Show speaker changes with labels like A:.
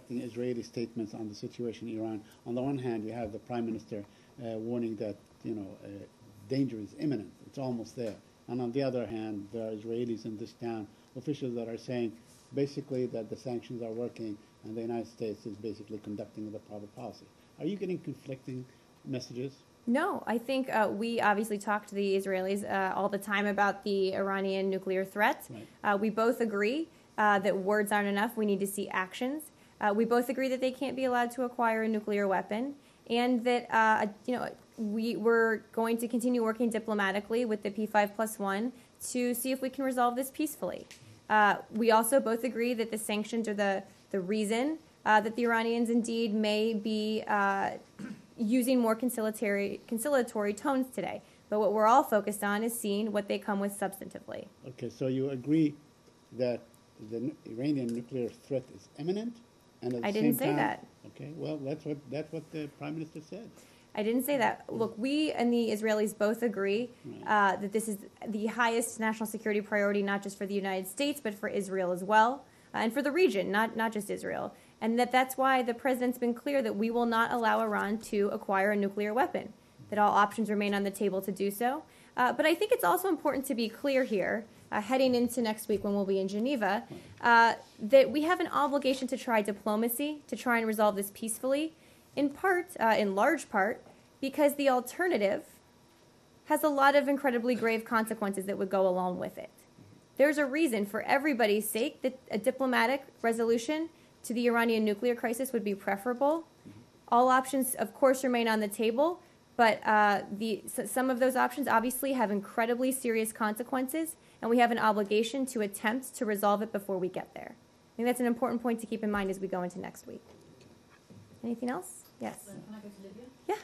A: conflicting Israeli statements on the situation in Iran. On the one hand, you have the Prime Minister warning that danger is imminent; it's almost there. And on the other hand, there are Israelis in this town, officials that are saying basically that the sanctions are working and the United States is basically conducting the proper policy. Are you getting conflicting messages?
B: No, I think we obviously talk to the Israelis all the time about the Iranian nuclear threat. Right. We both agree that words aren't enough. We need to see actions. We both agree that they can't be allowed to acquire a nuclear weapon, and that we're going to continue working diplomatically with the P5+1 to see if we can resolve this peacefully. We also both agree that the sanctions are the reason that the Iranians indeed may be using more conciliatory tones today. But what we're all focused on is seeing what they come with substantively.
A: Okay, so you agree that the Iranian nuclear threat is imminent? And at the
B: I didn't
A: same
B: say
A: time,
B: that.
A: Okay, well, that's what the Prime Minister said.
B: I didn't say that. Look, we and the Israelis both agree that this is the highest national security priority, not just for the United States, but for Israel as well, and for the region, not just Israel. And that's why the president's been clear that we will not allow Iran to acquire a nuclear weapon, that all options remain on the table to do so. But I think it's also important to be clear here, heading into next week when we'll be in Geneva, that we have an obligation to try diplomacy, to try and resolve this peacefully, in large part, because the alternative has a lot of incredibly grave consequences that would go along with it. There's a reason, for everybody's sake, that a diplomatic resolution to the Iranian nuclear crisis would be preferable. All options, of course, remain on the table, but some of those options obviously have incredibly serious consequences, and we have an obligation to attempt to resolve it before we get there. I think that's an important point to keep in mind as we go into next week. Anything else? Yes.
C: Can I go to Libya?
B: Yeah.